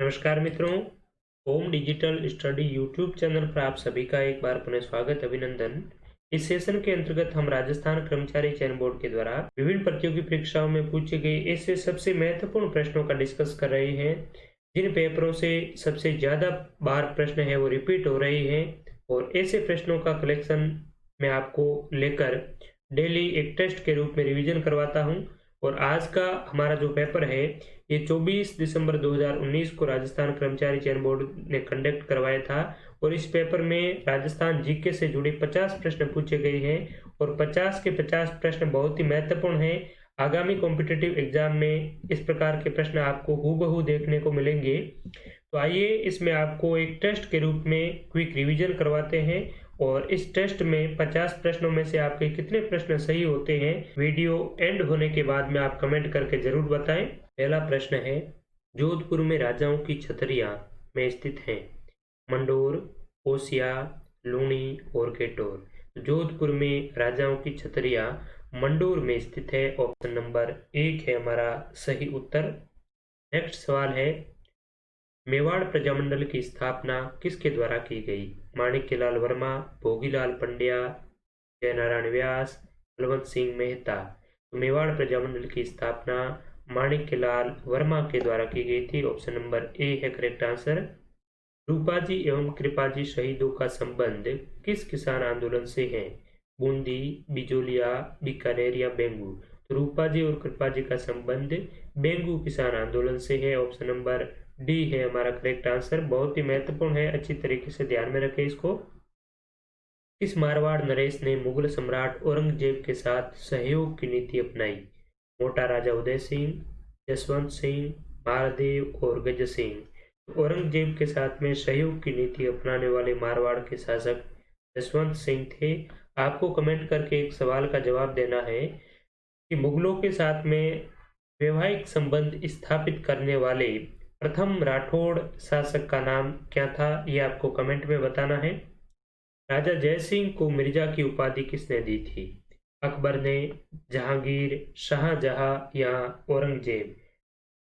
नमस्कार मित्रों, home digital study YouTube channel पर आप सभी का एक बार पुनः स्वागत अभिनंदन। इस सेशन के अंतर्गत हम राजस्थान कर्मचारी चयन बोर्ड के द्वारा विभिन्न प्रतियोगी परीक्षाओं में पूछे गए ऐसे सबसे महत्वपूर्ण प्रश्नों का डिस्कस कर रहे हैं। जिन पेपरों से सबसे ज्यादा बार प्रश्न है वो रिपीट हो रहे हैं और ऐसे प्रश्नों का कलेक्शन मैं आपको लेकर डेली एक टेस्ट के रूप में रिवीजन करवाता हूं। और आज का हमारा जो पेपर है ये 24 दिसंबर 2019 को राजस्थान कर्मचारी चयन बोर्ड ने कंडक्ट करवाया था और इस पेपर में राजस्थान जीके से जुड़े 50 प्रश्न पूछे गए हैं और 50 के 50 प्रश्न बहुत ही महत्वपूर्ण हैं। आगामी कॉम्पिटिटिव एग्जाम में इस प्रकार के प्रश्न आपको हूबहू देखने को मिलेंगे। तो आइए इसमें आपको एक टेस्ट के रूप में क्विक रिवीजन करवाते हैं और इस टेस्ट में 50 प्रश्नों में से आपके कितने प्रश्न सही होते हैं वीडियो एंड होने के बाद में आप कमेंट करके जरूर बताएं। पहला प्रश्न है, जोधपुर में राजाओं की छतरियां में स्थित हैं मंडोर, ओसिया, लूणी और केटोर। जोधपुर में राजाओं की छतरियां मंडोर में स्थित है। ऑप्शन नंबर 1 है हमारा सही उत्तर। नेक्स्ट सवाल है, मेवाड़ प्रजामंडल की स्थापना किसके द्वारा की गई? माणिक्यलाल वर्मा, भोगीलाल पंड्या, जयनारायण व्यास, बलवंत सिंह मेहता। तो मेवाड़ प्रजामंडल की स्थापना माणिक्यलाल वर्मा के द्वारा की गई थी। ऑप्शन नंबर ए है करेक्ट आंसर। रूपाजी एवं कृपाजी शहीदों का संबंध किस किसान आंदोलन से है? बूंदी, बिजोलिया, बीकानेर या बेंगू। तो रूपाजी और कृपाजी का संबंध बेंगू किसान आंदोलन से है। ऑप्शन नंबर डी है हमारा करेक्ट आंसर। बहुत ही महत्वपूर्ण है, अच्छी तरीके से ध्यान में रखें इसको। किस मारवाड़ नरेश ने मुगल सम्राट औरंगजेब के साथ सहयोग की नीति अपनाई? मोटा राजा उदय सिंह, जसवंत सिंह, महादेव और गज सिंह। औरंगजेब के साथ में सहयोग की नीति अपनाने वाले मारवाड़ के शासक जसवंत सिंह थे। आपको कमेंट करके एक सवाल का जवाब देना है कि मुगलों के साथ में वैवाहिक संबंध स्थापित करने वाले प्रथम राठौड़ शासक का नाम क्या था, ये आपको कमेंट में बताना है। राजा जयसिंह को मिर्जा की उपाधि किसने दी थी? अकबर ने, जहांगीर, शाहजहां या औरंगजेब।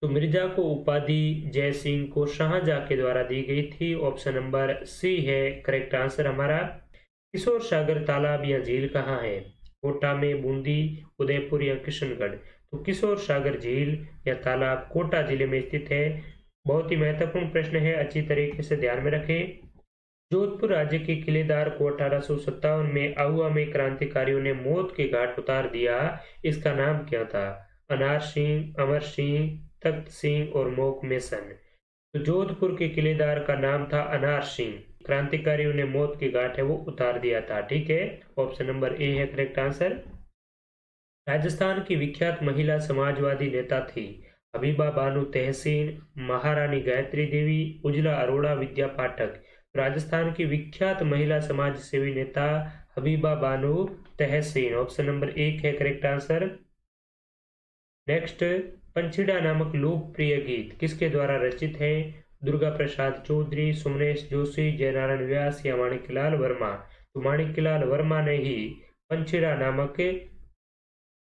तो मिर्जा को उपाधि जयसिंह को शाहजहां के द्वारा दी गई थी। ऑप्शन नंबर सी है करेक्ट आंसर हमारा। किशोर सागर तालाब या झील कहाँ है? कोटा में, बूंदी, उदयपुर या किशनगढ़। तो किशोर सागर झील या तालाब कोटा जिले में स्थित है। बहुत ही महत्वपूर्ण प्रश्न है, अच्छी तरीके से ध्यान में रखें। जोधपुर राज्य के किलेदार को 1857 में आहुआ में क्रांतिकारियों ने मौत के घाट उतार दिया, इसका नाम क्या था? अनार सिंह, अमर सिंह, तख्त सिंह और मोक मेसन। तो जोधपुर के किलेदार का नाम था अनार सिंह। क्रांतिकारियों ने मौत के घाट है वो उतार दिया था। ठीक है, ऑप्शन नंबर ए है करेक्ट आंसर। राजस्थान की विख्यात महिला समाजवादी नेता थी हबीबा बानो तहसीन, महारानी गायत्री देवी, उजला अरोड़ा, विद्या पाठक। राजस्थान की विख्यात महिला समाज सेवी नेता हबीबा बानो तहसीन। ऑप्शन नंबर 1 है करेक्ट आंसर। नेक्स्ट, पंछीड़ा नामक लोकप्रिय गीत किसके द्वारा रचित है? दुर्गा प्रसाद चौधरी, सुमनेश जोशी, जयनारायण व्यास या माणिक्यलाल वर्मा। तो माणिक्यलाल वर्मा ने ही पंछीड़ा नामक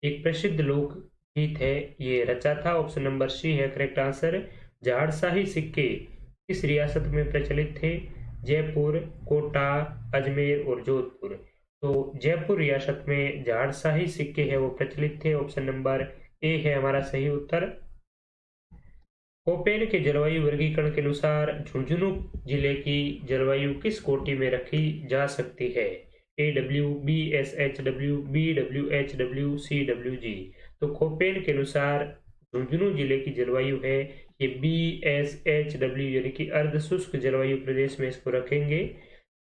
एक प्रसिद्ध लोक गीत है ये रचा था। ऑप्शन नंबर सी है करेक्ट आंसर। झाड़शाही सिक्के किस रियासत में प्रचलित थे? जयपुर, कोटा, अजमेर और जोधपुर। तो जयपुर रियासत में झाड़शाही सिक्के हैं वो प्रचलित थे। ऑप्शन नंबर ए है हमारा सही उत्तर। कोपेन के जलवायु वर्गीकरण के अनुसार झुंझुनू जिले की जलवायु किस कोटि में रखी जा सकती है? AW, BSHW, BWHW, CWG। तो कोपेन के अनुसार झुंझुनू जिले की जलवायु है ये BSHW यानी कि अर्ध शुष्क जलवायु प्रदेश में इसको रखेंगे।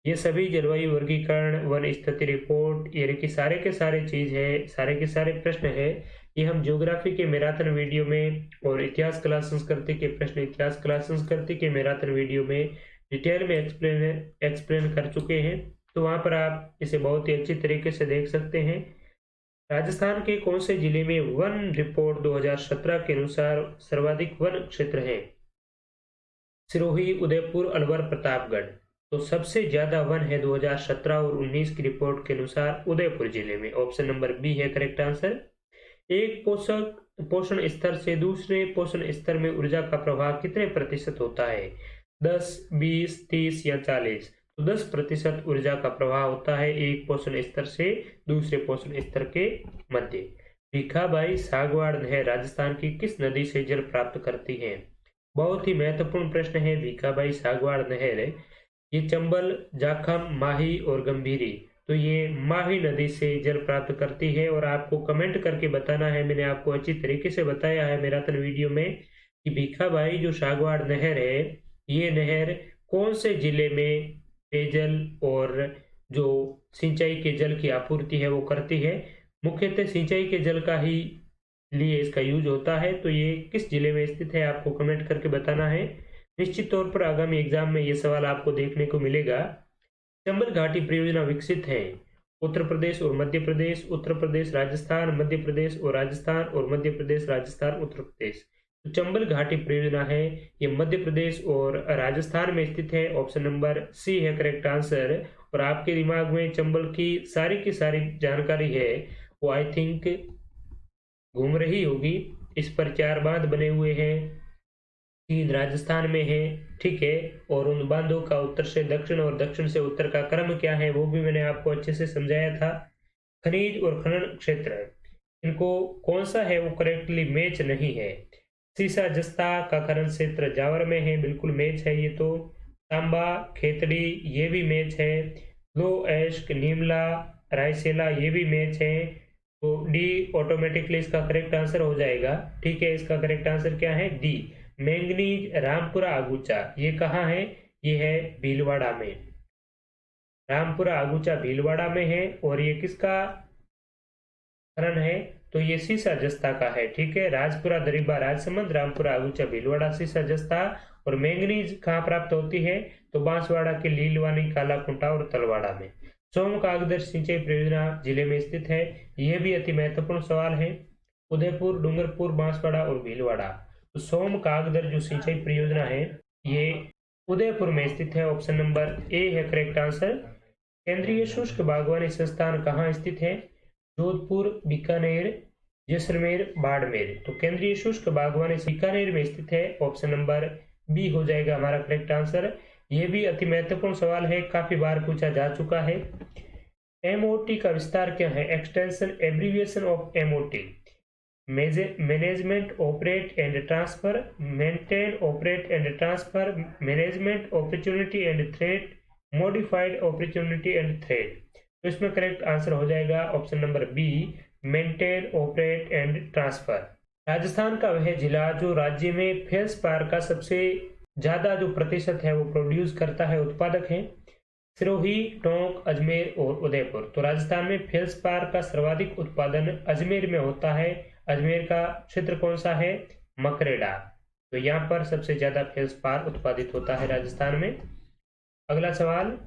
ये सभी जलवायु वर्गीकरण, वन स्थिति रिपोर्ट यानी कि सारे के सारे चीज है, सारे के सारे प्रश्न है ये हम ज्योग्राफी के मैराथन वीडियो में और इतिहास कला संस्कृति के प्रश्न इतिहास कला संस्कृति के मैराथन वीडियो में डिटेल में एक्सप्लेन कर चुके हैं। तो वहां पर आप इसे बहुत ही अच्छी तरीके से देख सकते हैं। राजस्थान के कौन से जिले में वन रिपोर्ट 2017 के अनुसार सर्वाधिक वन क्षेत्र है? सिरोही, उदयपुर, अलवर, प्रतापगढ़। तो सबसे ज्यादा वन है 2017 और 19 की रिपोर्ट के अनुसार उदयपुर जिले में। ऑप्शन नंबर बी है करेक्ट आंसर। एक पोषण स्तर से दूसरे पोषण स्तर में ऊर्जा का प्रवाह कितने प्रतिशत होता है? 10, 20, 30 या 40? तो 10% ऊर्जा का प्रवाह होता है एक पोषण स्तर से दूसरे पोषण स्तर के मध्य। भीखाबाई सागवाड़ नहर राजस्थान की किस नदी से जल प्राप्त करती है? बहुत ही महत्वपूर्ण प्रश्न है। भीखाबाई सागवाड़ नहर ये चंबल, जाखम, माही और गंभीरी, तो ये माही नदी से जल प्राप्त करती है। और आपको कमेंट करके बताना है, मैंने आपको अच्छी तरीके से बताया है मैराथन वीडियो में, कि भीखाबाई जो सागवाड़ नहर है, ये नहर कौन से जिले में पेयजल और जो सिंचाई के जल की आपूर्ति है वो करती है। मुख्यतः सिंचाई के जल का ही लिए इसका यूज होता है। तो ये किस जिले में स्थित है आपको कमेंट करके बताना है। निश्चित तौर पर आगामी एग्जाम में ये सवाल आपको देखने को मिलेगा। चंबल घाटी परियोजना विकसित है उत्तर प्रदेश और मध्य प्रदेश, उत्तर प्रदेश राजस्थान, मध्य प्रदेश और राजस्थान, और मध्य प्रदेश राजस्थान उत्तर प्रदेश। तो चंबल घाटी परियोजना है ये मध्य प्रदेश और राजस्थान में स्थित है। ऑप्शन नंबर सी है करेक्ट आंसर। और आपके दिमाग में चंबल की सारी जानकारी है वो आई थिंक घूम रही होगी। इस पर 4 बांध बने हुए हैं, 3 राजस्थान में है, ठीक है। और उन बांधों का उत्तर से दक्षिण और दक्षिण से उत्तर का क्रम क्या है वो भी मैंने आपको अच्छे से समझाया था। खनिज और खनन क्षेत्र, इनको कौन सा है वो करेक्टली मैच नहीं है। सीसा जस्ता का खनन क्षेत्र जावर में है, बिल्कुल मैच है ये तो। तांबा, खेतड़ी ये भी मैच है। लो एश्क, नीमला, रायसेला ये भी मैच है। तो डी ऑटोमेटिकली इसका करेक्ट आंसर हो जाएगा, ठीक है। इसका करेक्ट आंसर क्या है? डी। मैंगनीज, रामपुरा आगुचा, ये कहाँ है? ये है भीलवाड़ा में। रामपुरा आगुचा भीलवाड़ा में है। और ये किसका खनन है? तो ये सीसा जस्ता का है, ठीक है। राजपुरा दरीबा राजसमंद, रामपुरा आगुचा भीलवाड़ा, सीसा जस्ता। और मैंगनीज कहाँ प्राप्त होती है? तो बांसवाड़ा के लीलवानी, कालाकुंटा और तलवाड़ा में। सोम कागदर सिंचाई परियोजना जिले में स्थित है, यह भी अति महत्वपूर्ण सवाल है। उदयपुर, डूंगरपुर, बांसवाड़ा और भीलवाड़ा। तो सोम कागदर जो सिंचाई परियोजना है ये उदयपुर में स्थित है। ऑप्शन नंबर ए है करेक्ट आंसर। केंद्रीय शुष्क बागवानी संस्थान कहाँ स्थित है? जोधपुर, बीकानेर, जैसलमेर, बाड़मेर। तो केंद्रीय शुष्क बागवानी बीकानेर में स्थित है। ऑप्शन नंबर बी हो जाएगा हमारा करेक्ट आंसर। ये भी अति महत्वपूर्ण सवाल है, काफी बार पूछा जा चुका है। एमओटी का विस्तार क्या है? Extension, abbreviation of MOT. Management, operate and transfer, maintain, operate and transfer, management, opportunity and threat, modified opportunity and threat. तो इसमें करेक्ट आंसर हो जाएगा option number B, maintain, operate and transfer. Rajasthan का वह जिला जो राज्य में फेल्सपार का सबसे ज्यादा जो प्रतिशत है वो प्रोड्यूस करता है, उत्पादक है। सिरोही, टोंक, अजमेर और उदयपुर। तो राजस्थान में फेल्सपार का सर्वाधिक उत्पादन अजमेर में होता है। अजमेर का क्षेत्र कौन सा है? मकरेड़ा। तो यहाँ पर सबसे ज्यादा फेल्सपार उत्पादित होता है राजस्थान में। अगला सवाल,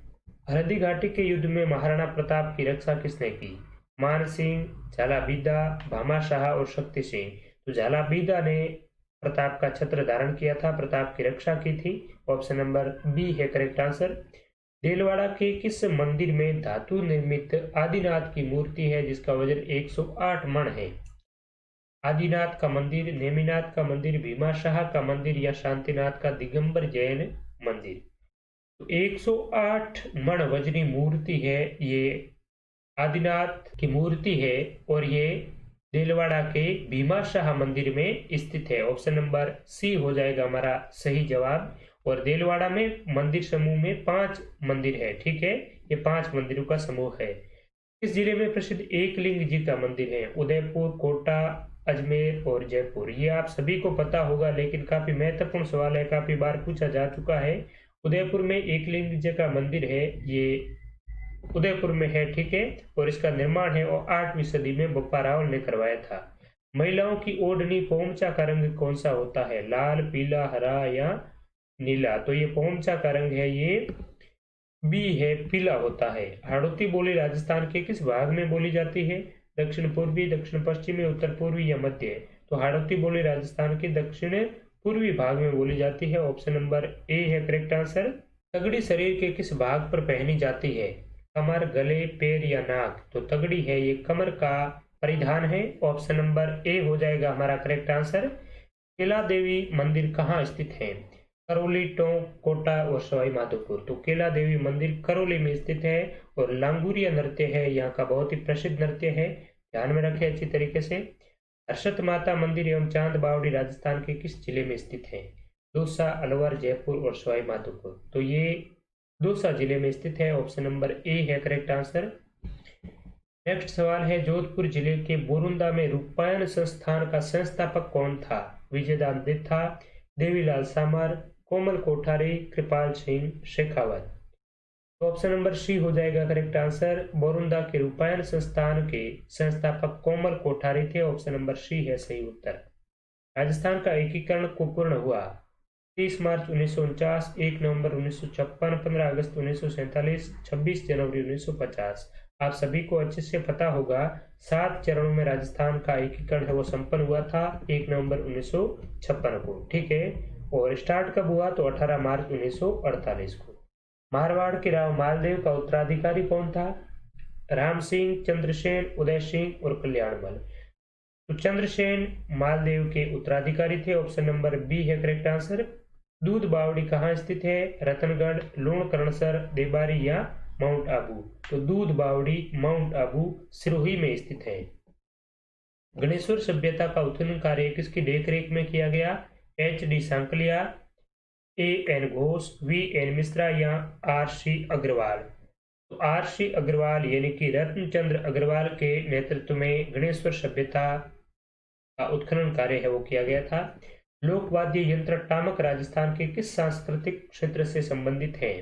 हल्दी घाटी के युद्ध में महाराणा प्रताप की रक्षा किसने की? मान सिंह, झालाबीदा, भामाशाह और शक्ति सिंह। तो झालाबीदा ने प्रताप का छत्र धारण किया था, प्रताप की रक्षा की थी। ऑप्शन नंबर बी है करेक्ट आंसर। देलवाड़ा के किस मंदिर में धातु निर्मित आदिनाथ की मूर्ति है जिसका वजन 108 मण है? आदिनाथ का मंदिर, नेमिनाथ का मंदिर, भीमाशाह का मंदिर या शांतिनाथ का दिगंबर जैन मंदिर। तो 108 मण वजनी मूर्ति है, ये आदिनाथ की मूर्ति है और ये देलवाड़ा के भीमाशाह मंदिर में स्थित है। ऑप्शन नंबर सी हो जाएगा हमारा सही जवाब। और देलवाड़ा में मंदिर समूह में 5 मंदिर है, ठीक है। ये 5 मंदिरों का समूह है। इस जिले में प्रसिद्ध एकलिंग जी का मंदिर है? उदयपुर, कोटा, अजमेर और जयपुर। ये आप सभी को पता होगा, लेकिन काफी महत्वपूर्ण सवाल है, काफी बार पूछा जा चुका है। उदयपुर में एकलिंग जी का मंदिर है, ये उदयपुर में है, ठीक है। और इसका निर्माण है और 8वीं सदी में बप्पा रावल ने करवाया था। महिलाओं की ओढ़नी पोमचा का रंग कौन सा होता है? लाल, पीला, हरा या नीला। तो ये पोमचा का रंग है, ये बी है, पीला होता है। हाड़ौती बोली राजस्थान के किस भाग में बोली जाती है? दक्षिण पूर्वी, दक्षिण पश्चिमी, उत्तर पूर्वी या मध्य। तो हाड़ौती बोली राजस्थान के दक्षिण पूर्वी भाग में बोली जाती है। ऑप्शन नंबर ए है करेक्ट आंसर। तगड़ी शरीर के किस भाग पर पहनी जाती है? कमर, गले, पैर या नाक। तो तगड़ी है ये कमर का परिधान है। ऑप्शन नंबर ए हो जाएगा हमारा करेक्ट आंसर। कैला देवी मंदिर कहाँ स्थित है? करौली, टोंक, कोटा और सवाई माधोपुर। तो कैला देवी मंदिर करौली में स्थित है और लांगुरिया नृत्य है यहाँ का बहुत ही प्रसिद्ध नृत्य है, ध्यान में रखें अच्छी तरीके से। हर्षद माता मंदिर एवं चांद बावड़ी राजस्थान के किस जिले में स्थित है? दौसा, अलवर, जयपुर और सवाई माधोपुर। तो ये दौसा जिले में स्थित है। ऑप्शन नंबर ए है करेक्ट आंसर। नेक्स्ट सवाल है, जोधपुर जिले के बोरुंदा में रूपायन संस्थान का संस्थापक कौन था? विजयदान था, देवीलाल सामर, कोमल कोठारी, कृपाल सिंह शेखावत। तो ऑप्शन नंबर सी हो जाएगा करेक्ट आंसर। बोरुंदा के रूपायन संस्थान के संस्थापक कोमल कोठारी थे। ऑप्शन नंबर सी है सही उत्तर। राजस्थान का एकीकरण कब पूर्ण हुआ? 30 मार्च 1949, 1 नवंबर 1956, 15 अगस्त 1947, 26 जनवरी 1950। आप सभी को अच्छे से पता होगा 7 चरणों में राजस्थान का एकीकरण है वो संपन्न हुआ था 1 नवंबर 1956 को, ठीक है। और स्टार्ट कब हुआ? तो 18 मार्च 1948 को। मारवाड़ के राव मालदेव का उत्तराधिकारी कौन था? राम सिंह, चंद्रसेन, उदय सिंह और कल्याणमल। तो चंद्रसेन मालदेव के उत्तराधिकारी थे। ऑप्शन नंबर बी है करेक्ट आंसर। दूध बावड़ी कहाँ स्थित है? रतनगढ़, लूणकरणसर, देबारी या माउंट आबू। तो दूध बावड़ी माउंट आबू सिरोही में स्थित है। गणेश्वर सभ्यता का उत्खनन कार्य किसकी देखरेख में किया गया? H.D. Sankalia, A.N. Ghosh, V.N. Mishra या R.C. अग्रवाल। तो R.C. अग्रवाल यानी कि रत्नचंद्र अग्रवाल के नेतृत्व में गणेश्वर सभ्यता का उत्खनन कार्य है वो किया गया था। लोकवाद्य यंत्र टामक राजस्थान के किस सांस्कृतिक क्षेत्र से संबंधित है?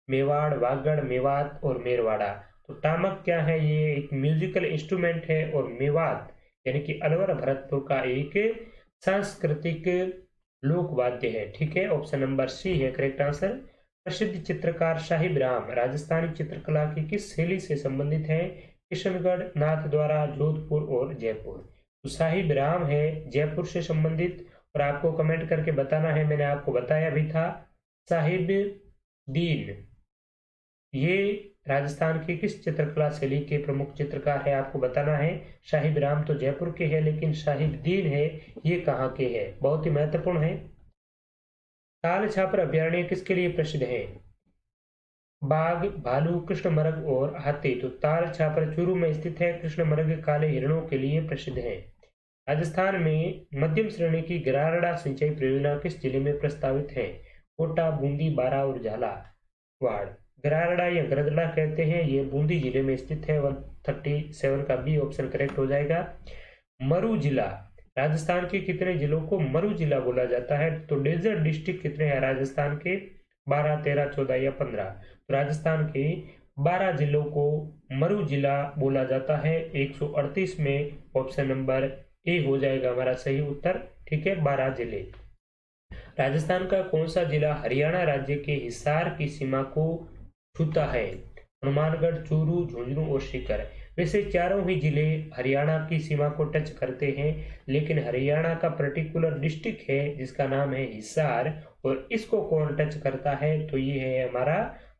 मेवाड़, वागड़, मेवात और मेरवाड़ा। तो टामक क्या है? ये एक म्यूजिकल इंस्ट्रूमेंट है और मेवात यानी कि अलवर भरतपुर का एक सांस्कृतिक लोकवाद्य है, ठीक है। ऑप्शन नंबर सी है करेक्ट आंसर। प्रसिद्ध चित्रकार साहिब राम राजस्थानी चित्रकला की किस शैली से संबंधित है? किशनगढ़, नाथद्वारा, जोधपुर और जयपुर। तो साहिब राम है जयपुर से संबंधित और आपको कमेंट करके बताना है, मैंने आपको बताया भी था। साहिब दीन ये राजस्थान की किस चित्रकला शैली के प्रमुख चित्रकार है आपको बताना है। साहिब राम तो जयपुर के हैं लेकिन साहिब दीन है ये कहाँ के है? बहुत ही महत्वपूर्ण है। ताल छापर अभ्यारण्य किसके लिए प्रसिद्ध है? बाघ, भालू, कृष्णमृग और हाथी। तो ताल छापर चूरू में स्थित है। कृष्णमृग काले हिरणों के लिए प्रसिद्ध है। राजस्थान में मध्यम श्रेणी की गरारड़ा सिंचाई परियोजना किस जिले में प्रस्तावित है? कोटा, बूंदी, बारा और झालावाड़। गरारड़ा या गरदड़ा कहते हैं, ये बूंदी जिले में स्थित है। 137 का बी ऑप्शन करेक्ट हो जाएगा। मरु जिला, राजस्थान के कितने जिलों को मरु जिला बोला जाता है? तो डेजर्ट डिस्ट्रिक्ट कितने हैं राजस्थान के? 12, 13, 14 या 15। तो राजस्थान के 12 जिलों को मरु जिला बोला जाता है। 138 में ऑप्शन नंबर ए हो जाएगा हमारा सही उत्तर, ठीक है। 12 जिले। राजस्थान का कौन सा जिला हरियाणा राज्य के हिसार की सीमा को छूता है? हनुमानगढ़, चूरू, झुंझुनू और सीकर। वैसे चारों ही जिले हरियाणा की सीमा को टच करते हैं लेकिन हरियाणा का पर्टिकुलर डिस्ट्रिक्ट है जिसका नाम है हिसार और इसको कौन टच करता है? तो ये है हमारा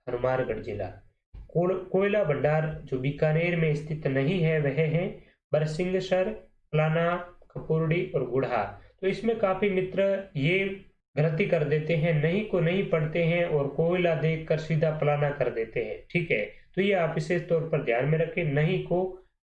हनुमानगढ़ जिला। कोयला भंडार जो बीकानेर में स्थित नहीं है वह है बरसिंगसर, प्लाना, कपूरडी और गुढ़ा। तो इसमें काफी मित्र ये गलती कर देते हैं, नहीं को नहीं पढ़ते हैं और कोयला देखकर सीधा प्लाना कर देते हैं, ठीक है। तो ये आप विशेष तौर पर ध्यान में रखें, नहीं को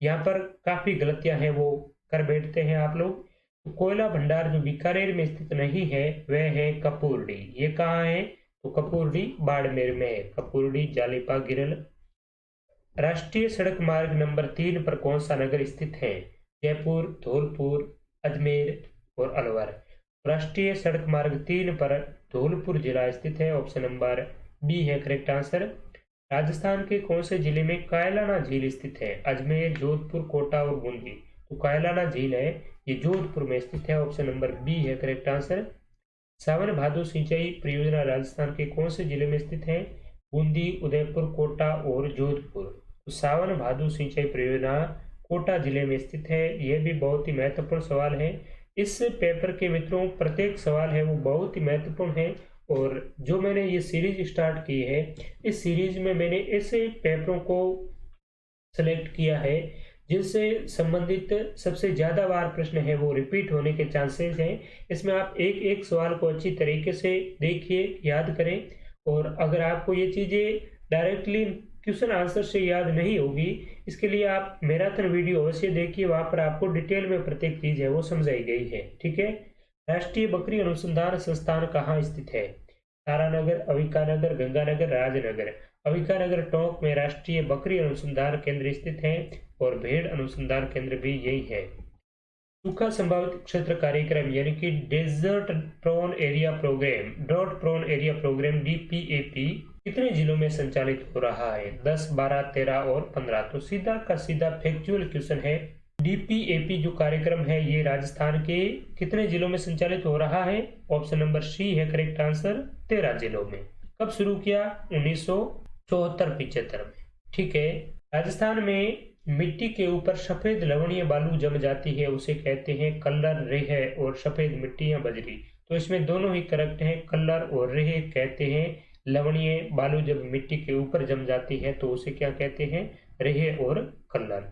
यहाँ पर काफी गलतियां हैं वो कर बैठते हैं आप लोग। तो कोयला भंडार जो बीकानेर में स्थित नहीं है वह है कपूरडी। ये कहाँ है? तो कपूरडी बाड़मेर में है। कपूरडी, जालिपा, गिरल। राष्ट्रीय सड़क मार्ग नंबर 3 पर कौन सा नगर स्थित है? जयपुर, धौलपुर, अजमेर और अलवर। राष्ट्रीय सड़क मार्ग 3 पर धौलपुर जिला स्थित है। ऑप्शन नंबर बी है करेक्ट आंसर। राजस्थान के कौन से जिले में कायलाना झील स्थित है? अजमेर, जोधपुर, कोटा और बूंदी। तो कायलाना झील है ये जोधपुर में स्थित है। ऑप्शन नंबर बी है करेक्ट आंसर। सावन भादो सिंचाई परियोजना राजस्थान के कौन से जिले में स्थित है? बूंदी, उदयपुर, कोटा और जोधपुर। तो सावन भादो सिंचाई परियोजना कोटा जिले में स्थित है। यह भी बहुत ही महत्वपूर्ण सवाल है। इस पेपर के मित्रों प्रत्येक सवाल है वो बहुत ही महत्वपूर्ण है और जो मैंने ये सीरीज स्टार्ट की है इस सीरीज में मैंने ऐसे पेपरों को सेलेक्ट किया है जिससे संबंधित सबसे ज़्यादा बार प्रश्न है वो रिपीट होने के चांसेस हैं। इसमें आप एक एक सवाल को अच्छी तरीके से देखिए, याद करें, और अगर आपको ये चीज़ें डायरेक्टली क्वेश्चन आंसर से याद नहीं होगी, इसके लिए आप मैराथन वीडियो अवश्य देखिए, वहाँ पर आपको डिटेल में प्रत्येक चीज़ है वो समझाई गई है। ठीक है। राष्ट्रीय बकरी अनुसंधान संस्थान कहाँ स्थित है? तारानगर, अविकानगर, गंगानगर, राजनगर। अविकानगर टोंक में राष्ट्रीय बकरी अनुसंधान केंद्र स्थित है और भेड़ अनुसंधान केंद्र भी यही है। सूखा संभावित क्षेत्र कार्यक्रम यानी कि desert prone area programme, drought prone area programme DPAP कितने जिलों में संचालित हो रहा है? 10, 12, 13 और 15। तो सीधा का सीधा फैक्चुअल क्वेश्चन है। DPAP जो कार्यक्रम है ये राजस्थान के कितने जिलों में संचालित हो रहा है? ऑप्शन नंबर C है करेक्ट आंसर, 13 जिलों में। कब शुरू किया? 1974-75 में। ठीक है। राजस्थान में मिट्टी के ऊपर सफेद लवणीय बालू जम जाती है, उसे कहते हैं कलर, रेह और सफेद मिट्टी या बजरी। तो इसमें दोनों ही करेक्ट हैं। कलर और रेह कहते हैं लवणीय बालू जब मिट्टी के ऊपर जम जाती है तो उसे क्या कहते हैं? रेह और कलर।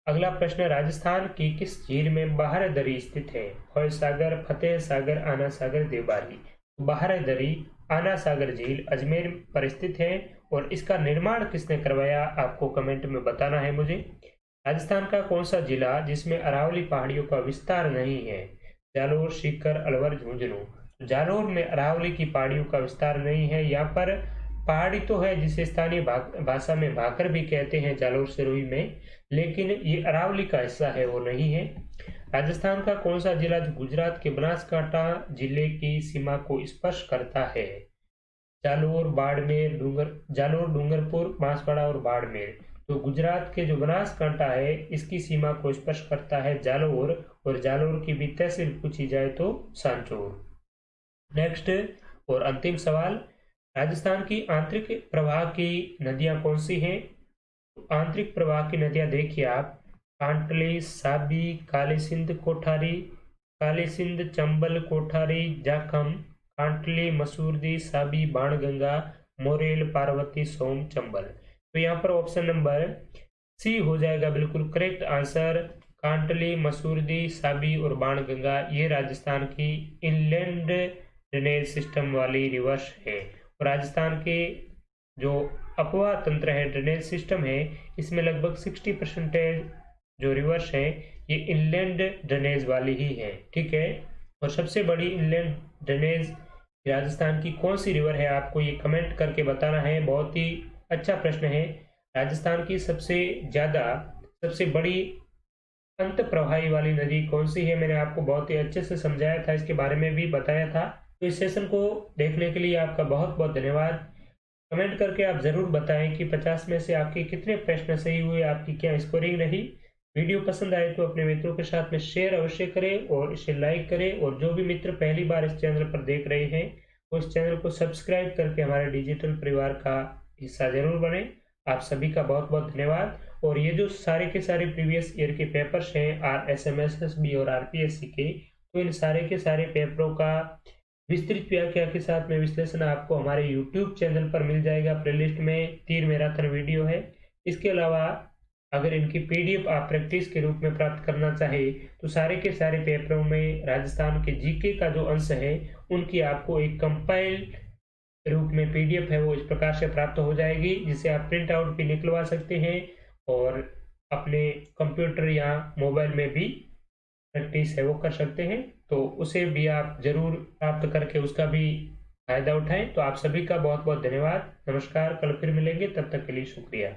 अगला प्रश्न, राजस्थान की किस झील में बाहरदरी स्थित है? फॉय सागर, फतेह सागर, आना सागर, देवबारी। बाहरदरी आना सागर झील अजमेर पर स्थित है और इसका निर्माण किसने करवाया? आपको कमेंट में बताना है मुझे। राजस्थान का कौन सा जिला जिसमें अरावली पहाड़ियों का विस्तार नहीं है? जालोर, सीकर, अलवर, झुंझुनू। जालोर में अरावली की पहाड़ियों का विस्तार नहीं है। यहाँ पर पहाड़ी तो है जिसे स्थानीय भाषा में भाकर भी कहते हैं जालोर सिरोही में, लेकिन ये अरावली का हिस्सा है वो नहीं है। राजस्थान का कौन सा जिला जो गुजरात के बनासकांठा जिले की सीमा को स्पर्श करता है? जालोर, बाड़मेर, जालोर, डूंगरपुर, बांसवाड़ा और बाड़मेर। तो गुजरात के जो बनासकांठा है इसकी सीमा को स्पर्श करता है जालोर, और जालोर की भी तहसील पूछी जाए तो सांचौर। नेक्स्ट और अंतिम सवाल, राजस्थान की आंतरिक प्रवाह की नदियां कौन सी हैं? आंतरिक प्रवाह की नदियां देखिए आप, कांटली, साबी, काली सिंध, कोठारी, काली सिंध, चंबल, कोठारी, जाखम, कांटली, मसूरदी, साबी, बाणगंगा, मोरेल, पार्वती, सोम, चंबल। तो यहाँ पर ऑप्शन नंबर C हो जाएगा बिल्कुल करेक्ट आंसर। कांटली, मसूरदी, साबी और बाणगंगा ये राजस्थान की इनलैंड ड्रेनेज सिस्टम वाली रिवर्स है। और राजस्थान के जो अपवाह तंत्र है, ड्रेनेज सिस्टम है, इसमें लगभग 60% जो रिवर्स है ये इनलैंड ड्रेनेज वाली ही है। ठीक है। और सबसे बड़ी इनलैंड ड्रेनेज राजस्थान की कौन सी रिवर है? आपको ये कमेंट करके बताना है। बहुत ही अच्छा प्रश्न है। राजस्थान की सबसे बड़ी अंत प्रवाही वाली नदी कौन सी है? मैंने आपको बहुत ही अच्छे से समझाया था, इसके बारे में भी बताया था। तो इस सेशन को देखने के लिए आपका बहुत बहुत धन्यवाद। कमेंट करके आप जरूर बताएं कि 50 में से आपके कितने प्रश्न सही हुए, आपकी क्या स्कोरिंग रही। वीडियो पसंद आए तो अपने मित्रों के साथ में शेयर अवश्य करें और इसे लाइक करें, और जो भी मित्र पहली बार इस चैनल पर देख रहे हैं वो इस चैनल को सब्सक्राइब करके हमारे डिजिटल परिवार का हिस्सा जरूर बने। आप सभी का बहुत बहुत धन्यवाद। और ये जो सारे के सारे प्रीवियस ईयर के पेपर्स हैं RSMS, SB और RPSC के, तो इन सारे के सारे पेपरों का विस्तृत व्याख्या के साथ में विश्लेषण आपको हमारे YouTube चैनल पर मिल जाएगा। प्लेलिस्ट में तीर मैराथन वीडियो है। इसके अलावा अगर इनकी PDF आप प्रैक्टिस के रूप में प्राप्त करना चाहे तो सारे के सारे पेपरों में राजस्थान के GK का जो अंश है उनकी आपको एक कंपाइल रूप में PDF है वो इस प्रकार से प्राप्त हो जाएगी, जिसे आप प्रिंट आउट भी निकलवा सकते हैं और अपने कंप्यूटर या मोबाइल में भी प्रैक्टिस है वो कर सकते हैं। तो उसे भी आप जरूर प्राप्त करके उसका भी फायदा उठाएं। तो आप सभी का बहुत बहुत धन्यवाद। नमस्कार, कल फिर मिलेंगे, तब तक के लिए शुक्रिया।